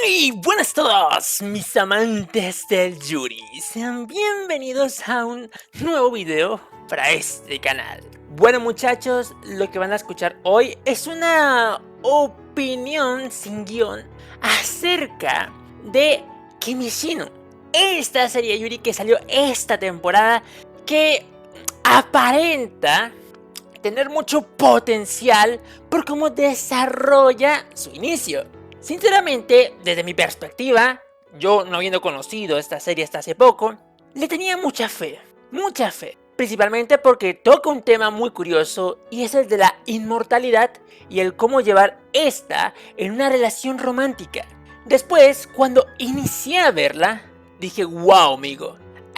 Muy buenas a todos, mis amantes del Yuri. Sean bienvenidos a un nuevo video para este canal. Bueno muchachos, lo que van a escuchar hoy es una opinión sin guión acerca de Kimishino. Esta serie Yuri que salió esta temporada que aparenta tener mucho potencial por cómo desarrolla su inicio. Sinceramente, desde mi perspectiva, yo no habiendo conocido esta serie hasta hace poco, le tenía mucha fe, principalmente porque toca un tema muy curioso y es el de la inmortalidad y el cómo llevar esta en una relación romántica. Después, cuando inicié a verla, dije, wow amigo,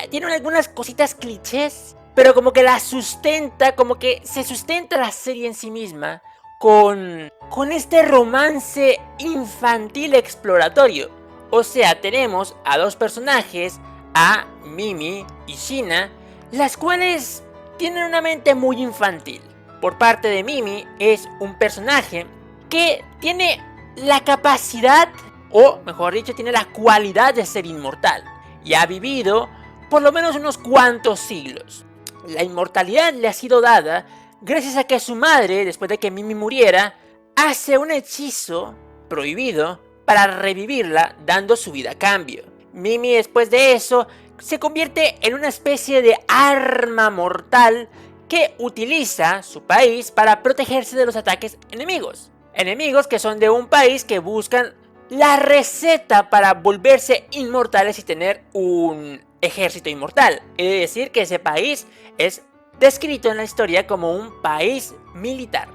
tienen algunas cositas clichés, pero como que la sustenta, como que se sustenta la serie en sí misma con este romance infantil exploratorio. O sea, tenemos a dos personajes, a Mimi y Shina, las cuales tienen una mente muy infantil. Por parte de Mimi es un personaje que tiene la capacidad, o mejor dicho, tiene la cualidad de ser inmortal. Y ha vivido por lo menos unos cuantos siglos. La inmortalidad le ha sido dada gracias a que su madre, después de que Mimi muriera, hace un hechizo prohibido para revivirla, dando su vida a cambio. Mimi después de eso se convierte en una especie de arma mortal que utiliza su país para protegerse de los ataques enemigos. Enemigos que son de un país que buscan la receta para volverse inmortales y tener un ejército inmortal. Es decir, que ese país es descrito en la historia como un país militar.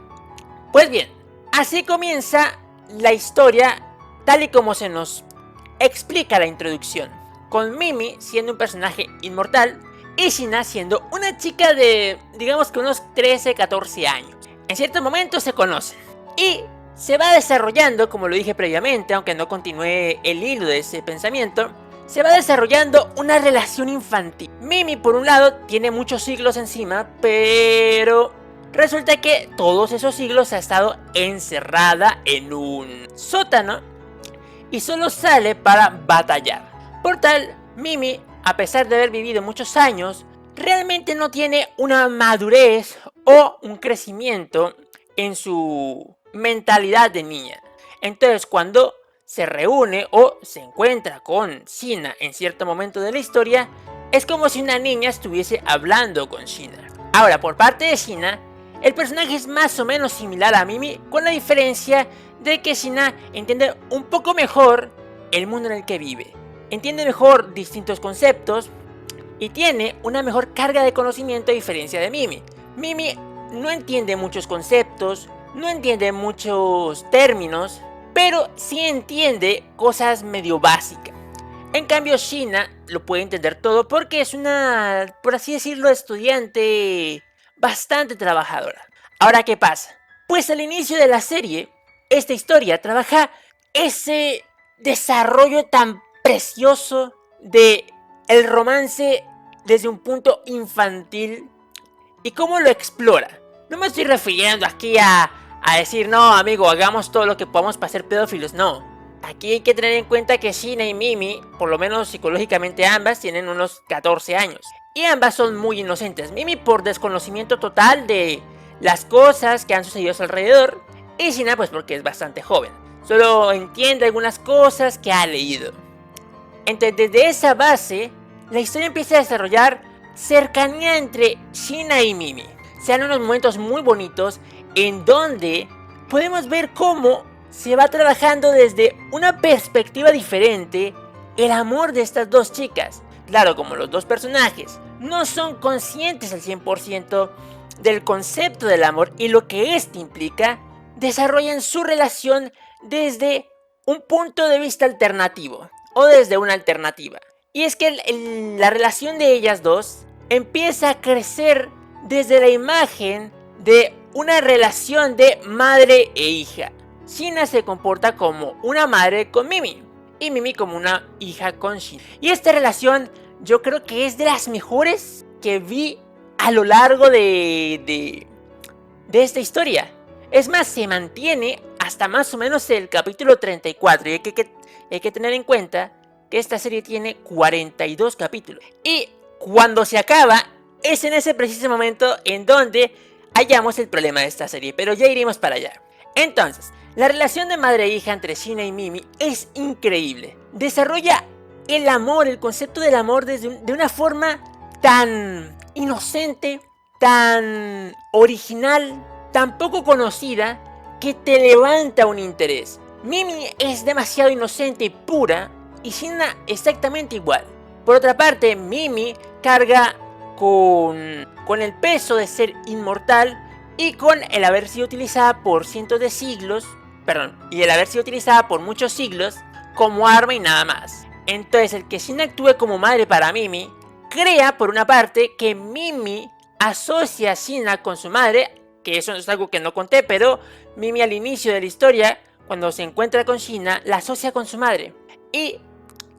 Pues bien, así comienza la historia tal y como se nos explica la introducción, con Mimi siendo un personaje inmortal y Shina siendo una chica de, digamos que unos 13-14 años. En cierto momento se conocen y se va desarrollando, como lo dije previamente, aunque no continúe el hilo de ese pensamiento, se va desarrollando una relación infantil. Mimi, por un lado, tiene muchos siglos encima, pero resulta que todos esos siglos ha estado encerrada en un sótano y solo sale para batallar. Por tal, Mimi, a pesar de haber vivido muchos años, realmente no tiene una madurez o un crecimiento en su mentalidad de niña. Entonces, cuando se reúne o se encuentra con Shina en cierto momento de la historia, es como si una niña estuviese hablando con Shina. Ahora, por parte de Shina, el personaje es más o menos similar a Mimi, con la diferencia de que Shina entiende un poco mejor el mundo en el que vive, entiende mejor distintos conceptos y tiene una mejor carga de conocimiento a diferencia de Mimi. Mimi no entiende muchos conceptos, no entiende muchos términos, pero sí entiende cosas medio básicas. En cambio, Shina lo puede entender todo porque es una, por así decirlo, estudiante bastante trabajadora. Ahora, ¿qué pasa? Pues al inicio de la serie, esta historia trabaja ese desarrollo tan precioso de el romance desde un punto infantil y cómo lo explora. No me estoy refiriendo aquí a decir, no, amigo, hagamos todo lo que podamos para ser pedófilos, no. Aquí hay que tener en cuenta que Shina y Mimi, por lo menos psicológicamente ambas, tienen unos 14 años. Y ambas son muy inocentes. Mimi por desconocimiento total de las cosas que han sucedido a su alrededor. Y Shina pues porque es bastante joven. Solo entiende algunas cosas que ha leído. Entonces desde esa base, la historia empieza a desarrollar cercanía entre Shina y Mimi. Se dan unos momentos muy bonitos en donde podemos ver cómo se va trabajando desde una perspectiva diferente el amor de estas dos chicas. Claro, como los dos personajes no son conscientes al 100% del concepto del amor y lo que éste implica, desarrollan su relación desde un punto de vista alternativo o desde una alternativa. Y es que la relación de ellas dos empieza a crecer desde la imagen de una relación de madre e hija. Shina se comporta como una madre con Mimi y Mimi como una hija con Shina. Y esta relación yo creo que es de las mejores que vi a lo largo de esta historia. Es más, se mantiene hasta más o menos el capítulo 34. Y hay que tener en cuenta que esta serie tiene 42 capítulos. Y cuando se acaba, es en ese preciso momento en donde hallamos el problema de esta serie. Pero ya iremos para allá. Entonces, la relación de madre e hija entre Shina y Mimi es increíble. Desarrolla el amor, el concepto del amor de una forma tan inocente, tan original, tan poco conocida, que te levanta un interés. Mimi es demasiado inocente y pura, y Shina exactamente igual. Por otra parte, Mimi carga con el peso de ser inmortal y con el haber sido utilizada por cientos de siglos, y el haber sido utilizada por muchos siglos como arma y nada más. Entonces, el que Shina actúe como madre para Mimi crea, por una parte, que Mimi asocia a Shina con su madre, que eso es algo que no conté, pero Mimi al inicio de la historia, cuando se encuentra con Shina, la asocia con su madre. Y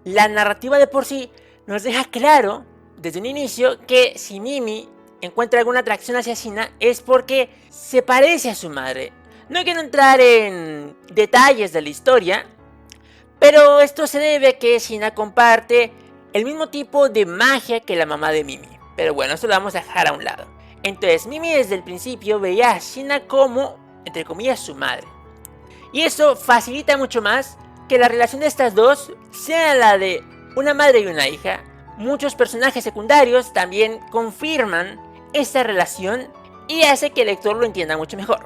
la narrativa de por sí nos deja claro, desde un inicio, que si Mimi encuentra alguna atracción hacia Shina es porque se parece a su madre. No quiero entrar en detalles de la historia, pero esto se debe a que Shina comparte el mismo tipo de magia que la mamá de Mimi. Pero bueno, eso lo vamos a dejar a un lado. Entonces, Mimi desde el principio veía a Shina como, entre comillas, su madre. Y eso facilita mucho más que la relación de estas dos sea la de una madre y una hija. Muchos personajes secundarios también confirman esta relación y hace que el lector lo entienda mucho mejor.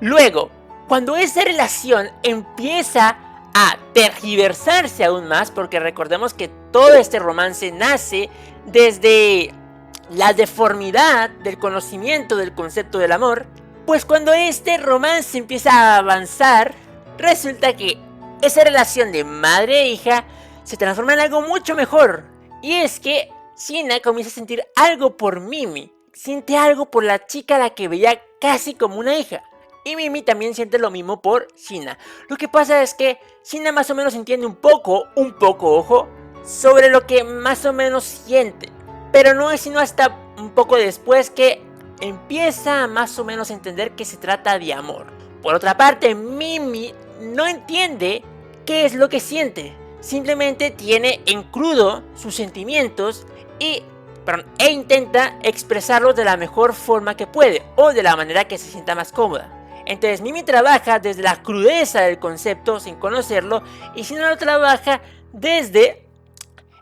Luego, cuando esa relación empieza a tergiversarse aún más, porque recordemos que todo este romance nace desde la deformidad del conocimiento del concepto del amor, pues cuando este romance empieza a avanzar, resulta que esa relación de madre e hija se transforma en algo mucho mejor. Y es que Shina comienza a sentir algo por Mimi, siente algo por la chica a la que veía casi como una hija. Y Mimi también siente lo mismo por Shina. Lo que pasa es que Shina más o menos entiende un poco, ojo, sobre lo que más o menos siente. Pero no es sino hasta un poco después que empieza a más o menos a entender que se trata de amor. Por otra parte, Mimi no entiende qué es lo que siente. Simplemente tiene en crudo sus sentimientos e intenta expresarlos de la mejor forma que puede o de la manera que se sienta más cómoda. Entonces Mimi trabaja desde la crudeza del concepto sin conocerlo y Shina lo trabaja desde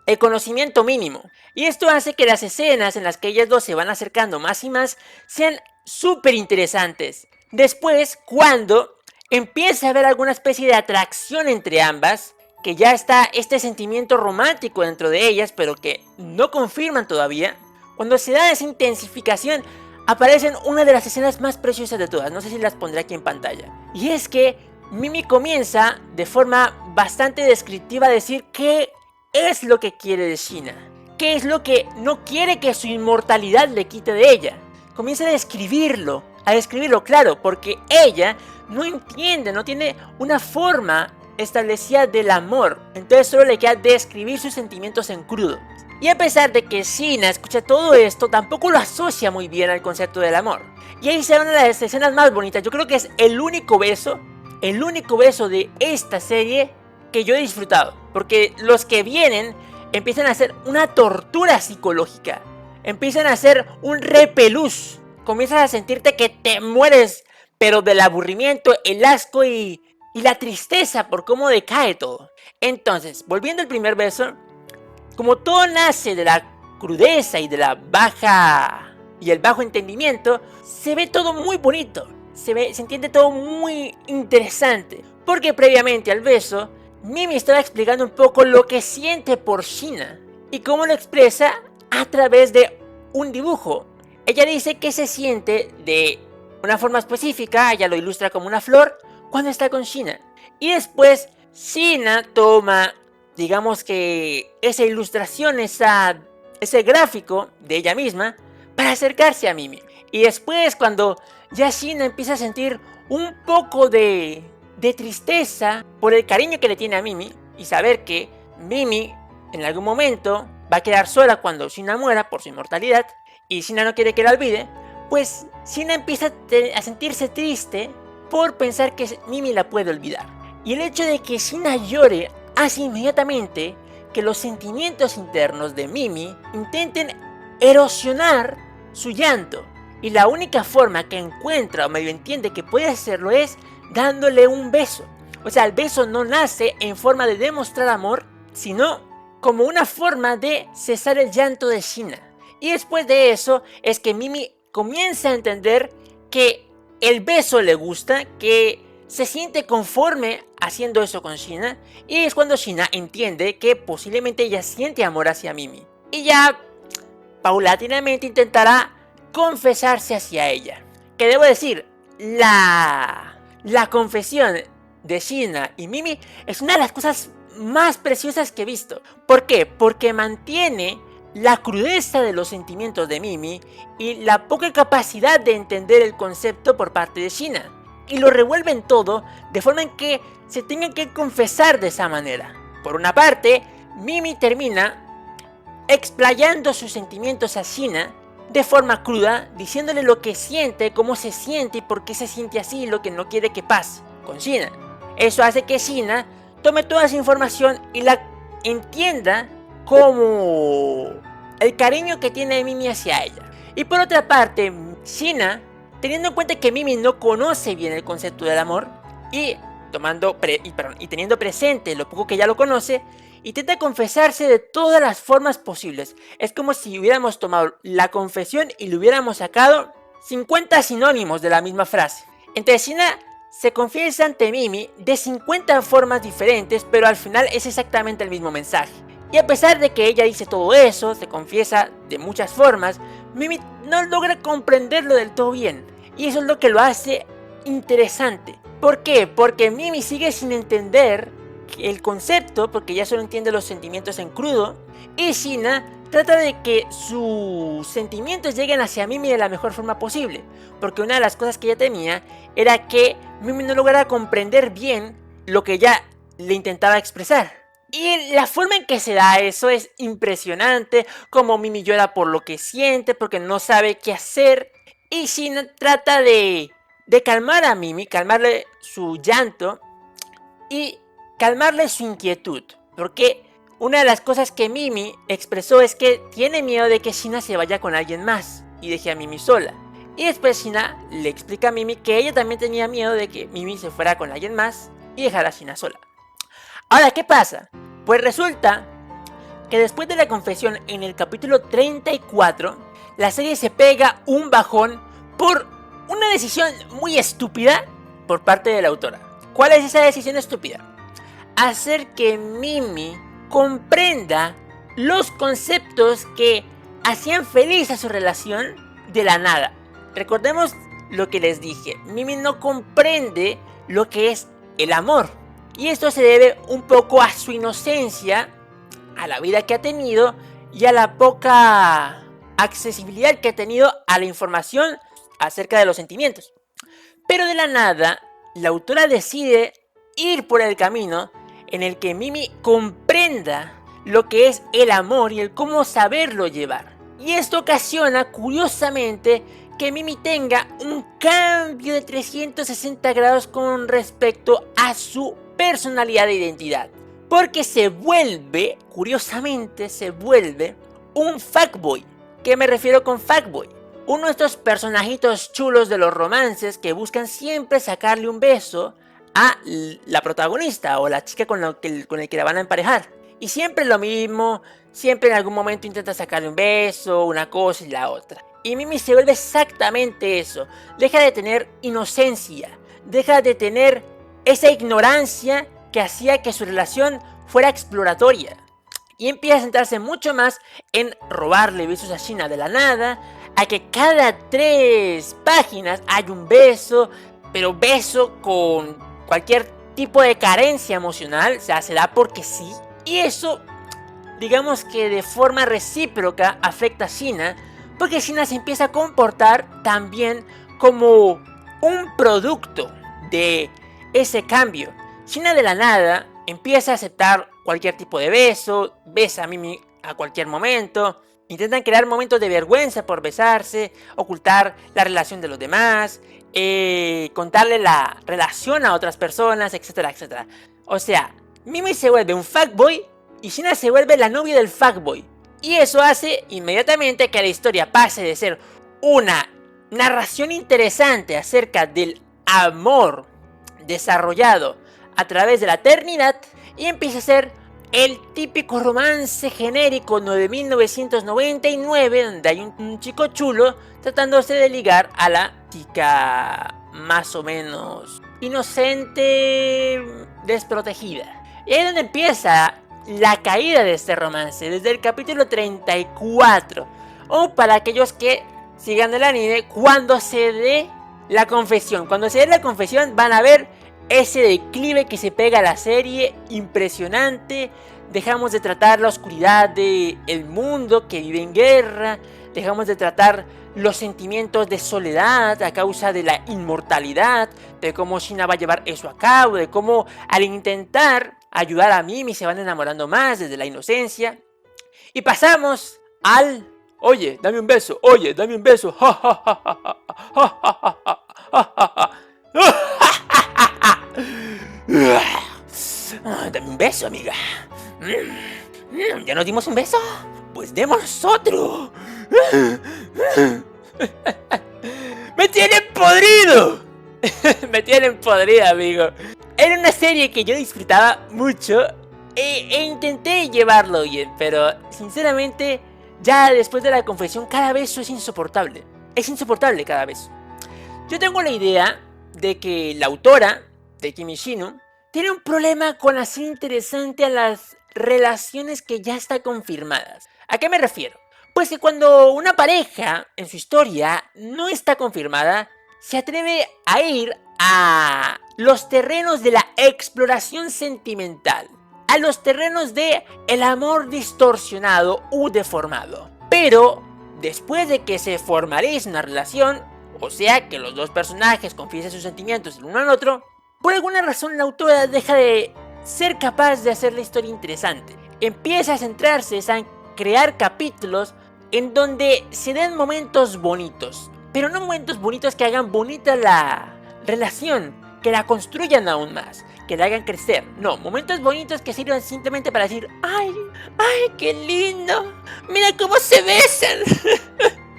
el conocimiento mínimo. Y esto hace que las escenas en las que ellas dos se van acercando más y más sean súper interesantes. Después, cuando empieza a haber alguna especie de atracción entre ambas, que ya está este sentimiento romántico dentro de ellas, pero que no confirman todavía, cuando se da esa intensificación, aparecen una de las escenas más preciosas de todas. No sé si las pondré aquí en pantalla. Y es que Mimi comienza de forma bastante descriptiva a decir qué es lo que quiere de Shina, qué es lo que no quiere que su inmortalidad le quite de ella. Comienza a describirlo claro, porque ella no entiende, no tiene una forma establecida del amor. Entonces solo le queda describir sus sentimientos en crudo. Y a pesar de que Shina escucha todo esto, tampoco lo asocia muy bien al concepto del amor. Y ahí se da una de las escenas más bonitas. Yo creo que es el único beso de esta serie que yo he disfrutado. Porque los que vienen empiezan a hacer una tortura psicológica. Empiezan a hacer un repelús. Comienzas a sentirte que te mueres, pero del aburrimiento, el asco y la tristeza por cómo decae todo. Entonces, volviendo al primer beso, como todo nace de la crudeza y de la el bajo entendimiento, se ve todo muy bonito. Se entiende todo muy interesante. Porque previamente al beso, Mimi estaba explicando un poco lo que siente por Shina y cómo lo expresa a través de un dibujo. Ella dice que se siente de una forma específica, ella lo ilustra como una flor, cuando está con Shina. Y después Shina toma, digamos que esa ilustración, ese gráfico de ella misma, para acercarse a Mimi. Y después cuando ya Shina empieza a sentir un poco de tristeza por el cariño que le tiene a Mimi, y saber que Mimi en algún momento va a quedar sola cuando Shina muera por su inmortalidad, y Shina no quiere que la olvide, pues Shina empieza a sentirse triste por pensar que Mimi la puede olvidar. Y el hecho de que Shina llore hace inmediatamente que los sentimientos internos de Mimi intenten erosionar su llanto. Y la única forma que encuentra o medio entiende que puede hacerlo es dándole un beso. O sea, el beso no nace en forma de demostrar amor, sino como una forma de cesar el llanto de Shina. Y después de eso es que Mimi comienza a entender que el beso le gusta, que se siente conforme haciendo eso con Shina. Y es cuando Shina entiende que posiblemente ella siente amor hacia Mimi. Y ya paulatinamente intentará confesarse hacia ella. Que debo decir, la confesión de Shina y Mimi es una de las cosas más preciosas que he visto. ¿Por qué? Porque mantiene la crudeza de los sentimientos de Mimi y la poca capacidad de entender el concepto por parte de Shina. Y lo revuelven todo de forma en que se tengan que confesar de esa manera. Por una parte, Mimi termina explayando sus sentimientos a Shina de forma cruda, diciéndole lo que siente, cómo se siente y por qué se siente así y lo que no quiere que pase con Shina. Eso hace que Shina tome toda esa información y la entienda como el cariño que tiene Mimi hacia ella. Y por otra parte, Shina, teniendo en cuenta que Mimi no conoce bien el concepto del amor y teniendo presente lo poco que ya lo conoce, intenta confesarse de todas las formas posibles. Es como si hubiéramos tomado la confesión y le hubiéramos sacado 50 sinónimos de la misma frase. Entonces Shina se confiesa ante Mimi de 50 formas diferentes, pero al final es exactamente el mismo mensaje. Y a pesar de que ella dice todo eso, se confiesa de muchas formas, Mimi no logra comprenderlo del todo bien. Y eso es lo que lo hace interesante. ¿Por qué? Porque Mimi sigue sin entender el concepto, porque ya solo entiende los sentimientos en crudo, y Shina trata de que sus sentimientos lleguen hacia Mimi de la mejor forma posible, porque una de las cosas que ella temía era que Mimi no lograra comprender bien lo que ella le intentaba expresar. Y la forma en que se da eso es impresionante, como Mimi llora por lo que siente, porque no sabe qué hacer, y Shina trata de calmar a Mimi, calmarle su llanto y calmarle su inquietud, porque una de las cosas que Mimi expresó es que tiene miedo de que Shina se vaya con alguien más y deje a Mimi sola. Y después Shina le explica a Mimi que ella también tenía miedo de que Mimi se fuera con alguien más y dejara a Shina sola. Ahora, ¿qué pasa? Pues resulta que después de la confesión en el capítulo 34, la serie se pega un bajón por una decisión muy estúpida por parte de la autora. ¿Cuál es esa decisión estúpida? Hacer que Mimi comprenda los conceptos que hacían feliz a su relación de la nada. Recordemos lo que les dije, Mimi no comprende lo que es el amor. Y esto se debe un poco a su inocencia, a la vida que ha tenido y a la poca accesibilidad que ha tenido a la información acerca de los sentimientos. Pero de la nada, la autora decide ir por el camino en el que Mimi comprenda lo que es el amor y el cómo saberlo llevar. Y esto ocasiona, curiosamente, que Mimi tenga un cambio de 360 grados con respecto a su personalidad e identidad. Porque se vuelve, curiosamente, se vuelve un fuckboy. ¿Qué me refiero con fuckboy? Uno de estos personajitos chulos de los romances que buscan siempre sacarle un beso a la protagonista o la chica con el que la van a emparejar. Y siempre lo mismo, siempre en algún momento intenta sacarle un beso, una cosa y la otra. Y Mimi se vuelve exactamente eso. Deja de tener inocencia, deja de tener esa ignorancia que hacía que su relación fuera exploratoria. Y empieza a centrarse mucho más en robarle besos a Shina de la nada, a que cada 3 páginas hay un beso, pero beso con cualquier tipo de carencia emocional, o sea, se da porque sí. Y eso, digamos que de forma recíproca afecta a Shina, porque Shina se empieza a comportar también como un producto de ese cambio. Shina de la nada empieza a aceptar cualquier tipo de beso, besa a Mimi a cualquier momento, intentan crear momentos de vergüenza por besarse, ocultar la relación de los demás, contarle la relación a otras personas, etcétera, etcétera. O sea, Mimi se vuelve un fuckboy y Shina se vuelve la novia del fuckboy. Y eso hace inmediatamente que la historia pase de ser una narración interesante acerca del amor desarrollado a través de la eternidad y empieza a ser el típico romance genérico de 1999 donde hay un chico chulo tratándose de ligar a la chica más o menos inocente, desprotegida. Y ahí es donde empieza la caída de este romance, desde el capítulo 34. O para aquellos que sigan el anime, cuando se dé la confesión. Cuando se dé la confesión van a ver ese declive que se pega a la serie, impresionante. Dejamos de tratar la oscuridad del mundo que vive en guerra. Dejamos de tratar los sentimientos de soledad a causa de la inmortalidad. De cómo Shina va a llevar eso a cabo. De cómo al intentar ayudar a Mimi se van enamorando más desde la inocencia. Y pasamos al... Oye, dame un beso. Oye, dame un beso. Dame un beso, amiga. ¿Ya nos dimos un beso? Pues démonos otro. ¡Me tienen podrido! Me tienen podrido, amigo. Era una serie que yo disfrutaba mucho e intenté llevarlo bien, pero sinceramente ya después de la confesión cada vez eso es insoportable. Es insoportable cada vez. Yo tengo la idea de que la autora de Kimi Shino tiene un problema con hacer interesante a las relaciones que ya están confirmadas. ¿A qué me refiero? Pues que cuando una pareja en su historia no está confirmada, se atreve a ir a los terrenos de la exploración sentimental, a los terrenos de el amor distorsionado u deformado. Pero después de que se formalice una relación, o sea que los dos personajes confiesen sus sentimientos el uno al otro, por alguna razón la autora deja de ser capaz de hacer la historia interesante. Empieza a centrarse en crear capítulos en donde se den momentos bonitos, pero no momentos bonitos que hagan bonita la relación, que la construyan aún más, que la hagan crecer. No, momentos bonitos que sirvan simplemente para decir: ¡ay, ay, qué lindo! ¡Mira cómo se besan!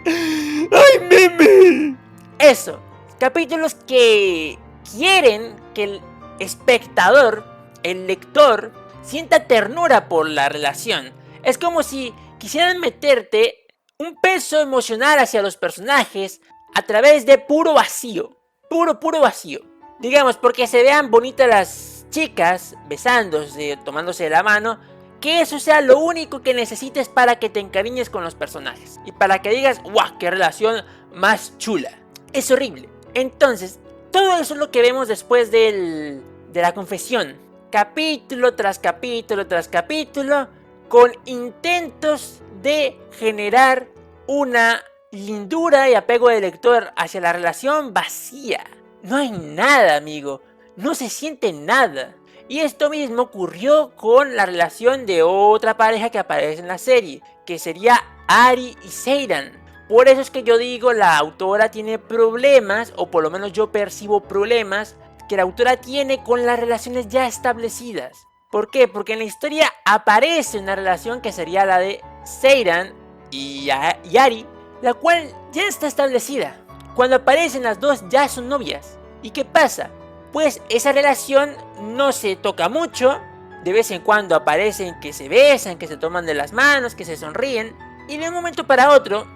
¡Ay, Mimi! Eso, capítulos que quieren que el espectador, el lector, sienta ternura por la relación. Es como si quisieran meterte un peso emocional hacia los personajes a través de puro vacío. Puro vacío. Digamos, porque se vean bonitas las chicas besándose, tomándose de la mano, que eso sea lo único que necesites para que te encariñes con los personajes. Y para que digas: ¡guau! ¡Qué relación más chula! Es horrible. Entonces, todo eso es lo que vemos después de la confesión. Capítulo tras capítulo tras capítulo, con intentos de generar una lindura y apego del lector hacia la relación vacía. No hay nada, amigo. No se siente nada. Y esto mismo ocurrió con la relación de otra pareja que aparece en la serie, que sería Ari y Seiran. Por eso es que yo digo, la autora tiene problemas, o por lo menos yo percibo problemas que la autora tiene con las relaciones ya establecidas. ¿Por qué? Porque en la historia aparece una relación que sería la de Seiran y Ari, la cual ya está establecida. Cuando aparecen las dos ya son novias. ¿Y qué pasa? Pues esa relación no se toca mucho. De vez en cuando aparecen que se besan, que se toman de las manos, que se sonríen. Y de un momento para otro,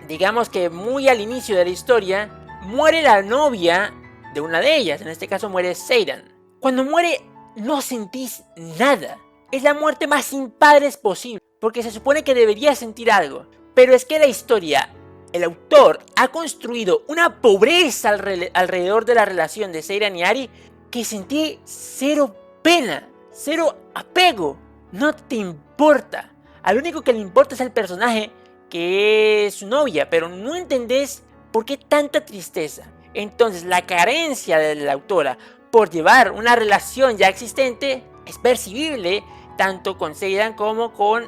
digamos que muy al inicio de la historia, muere la novia de una de ellas. En este caso muere Seiran. Cuando muere no sentís nada. Es la muerte más sin padres posible, porque se supone que deberías sentir algo. Pero es que la historia, el autor ha construido una pobreza alrededor de la relación de Seiran y Ari, que sentí cero pena, cero apego. No te importa. Al único que le importa es el personaje, que es su novia, pero no entendés por qué tanta tristeza. Entonces la carencia de la autora por llevar una relación ya existente es percibible tanto con Seiran como con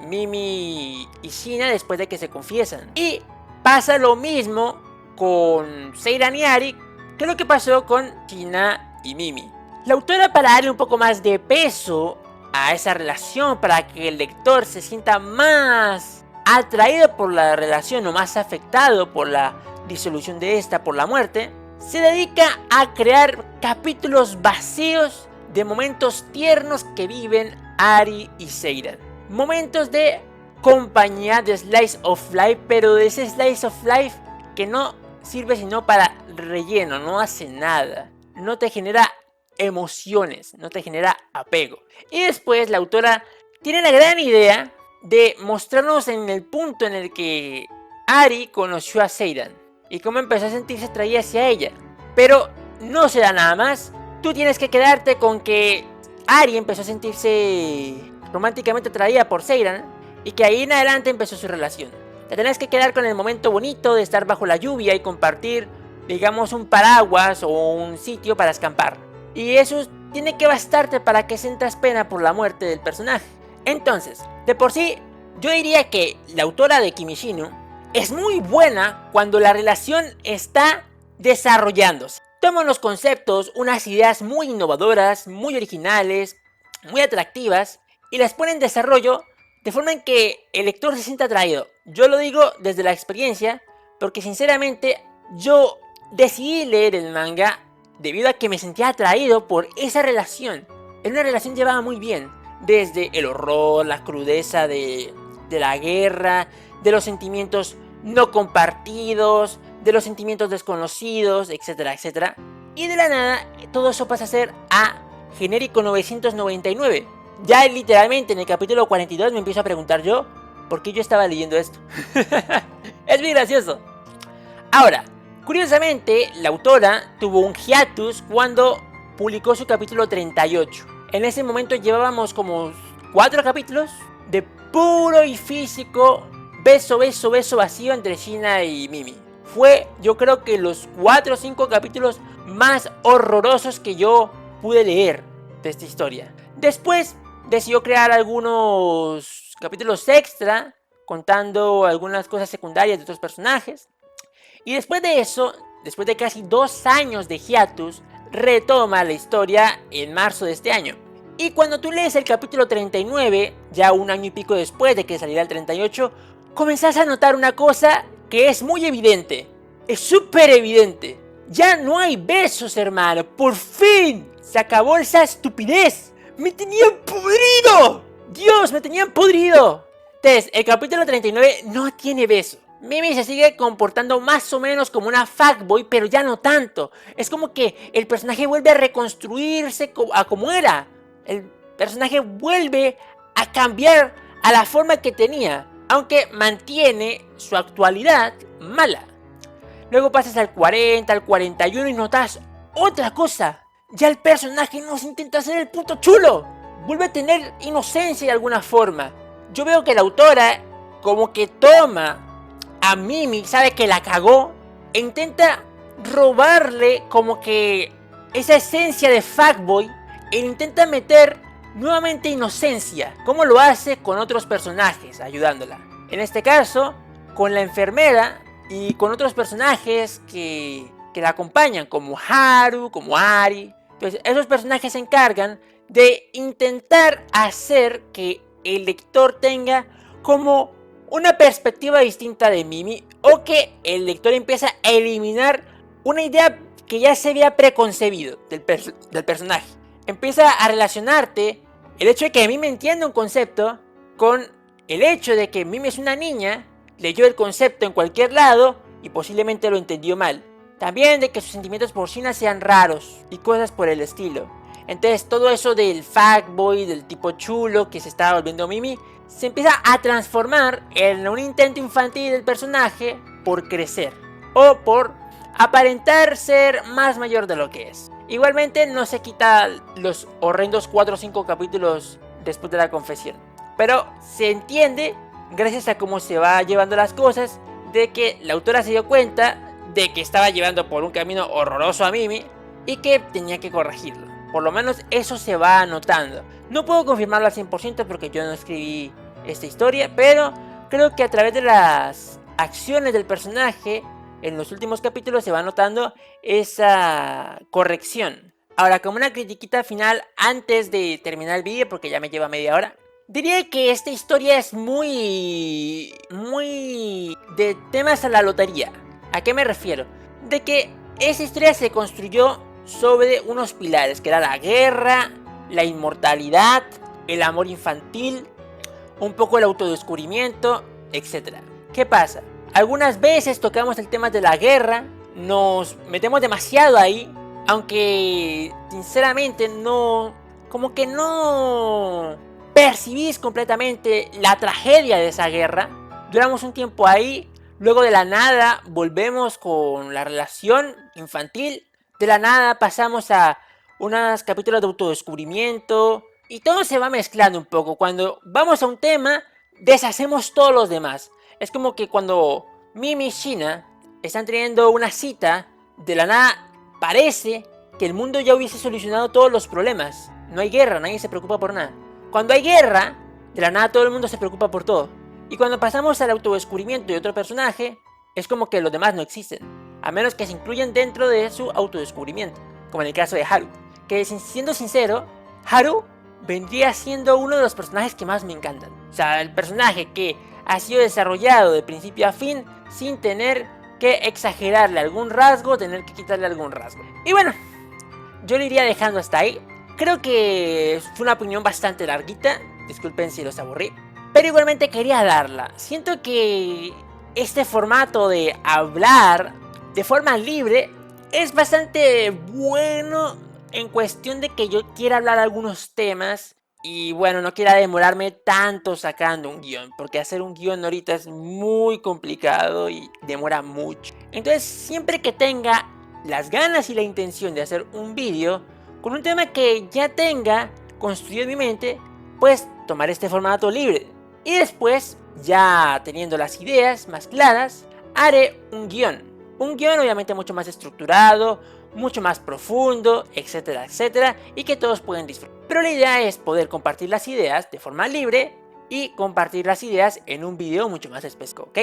Mimi y Shina después de que se confiesan. Y pasa lo mismo con Seiran y Ari, que es lo que pasó con China y Mimi. La autora, para darle un poco más de peso a esa relación, para que el lector se sienta más atraído por la relación o más afectado por la disolución de esta, por la muerte, se dedica a crear capítulos vacíos de momentos tiernos que viven Ari y Seiran. Momentos de compañía, de slice of life, pero de ese slice of life que no sirve sino para relleno, no hace nada, no te genera emociones, no te genera apego. Y después la autora tiene la gran idea de mostrarnos en el punto en el que Ari conoció a Seiran y cómo empezó a sentirse atraída hacia ella. Pero no se da nada más. Tú tienes que quedarte con que Ari empezó a sentirse románticamente atraída por Seiran y que ahí en adelante empezó su relación. Te tenés que quedar con el momento bonito de estar bajo la lluvia y compartir, digamos, un paraguas o un sitio para escampar. Y eso tiene que bastarte para que sientas pena por la muerte del personaje. Entonces, de por sí, yo diría que la autora de Kimishinu es muy buena cuando la relación está desarrollándose. Toma unos conceptos, unas ideas muy innovadoras, muy originales, muy atractivas, y las pone en desarrollo de forma en que el lector se sienta atraído. Yo lo digo desde la experiencia, porque sinceramente yo decidí leer el manga debido a que me sentía atraído por esa relación. Era una relación llevada muy bien, desde el horror, la crudeza de la guerra, de los sentimientos no compartidos, de los sentimientos desconocidos, etcétera, etcétera. Y de la nada, todo eso pasa a ser a genérico 999. Ya literalmente en el capítulo 42 me empiezo a preguntar yo, ¿por qué yo estaba leyendo esto? Es muy gracioso. Ahora, curiosamente, la autora tuvo un hiatus cuando publicó su capítulo 38. En ese momento llevábamos como 4 capítulos de puro y físico beso vacío entre China y Mimi. Fue, yo creo que los 4 o 5 capítulos más horrorosos que yo pude leer de esta historia. Después decidió crear algunos capítulos extra, contando algunas cosas secundarias de otros personajes. Y después de eso, después de casi 2 años de hiatus, retoma la historia en marzo de este año. Y cuando tú lees el capítulo 39, ya 1 año y pico después de que saliera el 38, comenzás a notar una cosa que es muy evidente. Es súper evidente. Ya no hay besos, hermano. ¡Por fin! Se acabó esa estupidez. ¡Me tenían podrido! ¡Dios, me tenían podrido! Entonces, el capítulo 39 no tiene beso. Mimi se sigue comportando más o menos como una fuckboy, pero ya no tanto. Es como que el personaje vuelve a reconstruirse a como era. El personaje vuelve a cambiar a la forma que tenía, aunque mantiene su actualidad mala. Luego pasas al 40, al 41 y notas otra cosa. Ya el personaje no se intenta hacer el puto chulo. Vuelve a tener inocencia de alguna forma. Yo veo que la autora como que toma a Mimi, sabe que la cagó, e intenta robarle como que esa esencia de fuckboy e intenta meter nuevamente inocencia, como lo hace con otros personajes, ayudándola. En este caso, con la enfermera y con otros personajes que la acompañan, como Haru, como Ari. Entonces, esos personajes se encargan de intentar hacer que el lector tenga como una perspectiva distinta de Mimi, o que el lector empieza a eliminar una idea que ya se había preconcebido del personaje. Empieza a relacionarte el hecho de que Mimi entienda un concepto con el hecho de que Mimi es una niña, leyó el concepto en cualquier lado y posiblemente lo entendió mal. También de que sus sentimientos por China sean raros y cosas por el estilo. Entonces todo eso del fuckboy, del tipo chulo que se estaba volviendo Mimi, se empieza a transformar en un intento infantil del personaje por crecer o por aparentar ser más mayor de lo que es. Igualmente no se quita los horrendos 4 o 5 capítulos después de la confesión, pero se entiende, gracias a cómo se va llevando las cosas, de que la autora se dio cuenta de que estaba llevando por un camino horroroso a Mimi y que tenía que corregirlo. Por lo menos eso se va notando. No puedo confirmarlo al 100% porque yo no escribí esta historia, pero creo que a través de las acciones del personaje en los últimos capítulos se va notando esa corrección. Ahora, como una critiquita final antes de terminar el vídeo, porque ya me lleva media hora, diría que esta historia es muy de temas a la lotería. ¿A qué me refiero? De que esa historia se construyó sobre unos pilares, que era la guerra, la inmortalidad, el amor infantil, un poco el autodescubrimiento, etc. ¿Qué pasa? Algunas veces tocamos el tema de la guerra, nos metemos demasiado ahí, aunque sinceramente como que no percibís completamente la tragedia de esa guerra. Duramos un tiempo ahí, luego de la nada volvemos con la relación infantil, de la nada pasamos a unos capítulos de autodescubrimiento y todo se va mezclando un poco. Cuando vamos a un tema, deshacemos todos los demás. Es como que cuando Mimi y Sheena están teniendo una cita, de la nada parece que el mundo ya hubiese solucionado todos los problemas. No hay guerra, nadie se preocupa por nada. Cuando hay guerra, de la nada todo el mundo se preocupa por todo. Y cuando pasamos al autodescubrimiento de otro personaje, es como que los demás no existen, a menos que se incluyan dentro de su autodescubrimiento, como en el caso de Haru. Que siendo sincero, Haru vendría siendo uno de los personajes que más me encantan. O sea, el personaje que ha sido desarrollado de principio a fin sin tener que exagerarle algún rasgo, tener que quitarle algún rasgo. Y bueno, yo lo iría dejando hasta ahí. Creo que fue una opinión bastante larguita, disculpen si los aburrí, pero igualmente quería darla. Siento que este formato de hablar de forma libre es bastante bueno en cuestión de que yo quiera hablar algunos temas y bueno, no quiera demorarme tanto sacando un guión, porque hacer un guión ahorita es muy complicado y demora mucho. Entonces, siempre que tenga las ganas y la intención de hacer un vídeo con un tema que ya tenga construido en mi mente, pues tomar este formato libre. Y después, ya teniendo las ideas más claras, haré un guión. Un guión obviamente mucho más estructurado, mucho más profundo, etcétera, etcétera, y que todos pueden disfrutar. Pero la idea es poder compartir las ideas de forma libre y compartir las ideas en un video mucho más específico, ¿ok?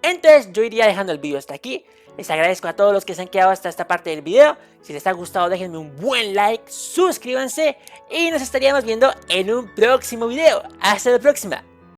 Entonces yo iría dejando el video hasta aquí. Les agradezco a todos los que se han quedado hasta esta parte del video. Si les ha gustado, déjenme un buen like, suscríbanse y nos estaríamos viendo en un próximo video. Hasta la próxima.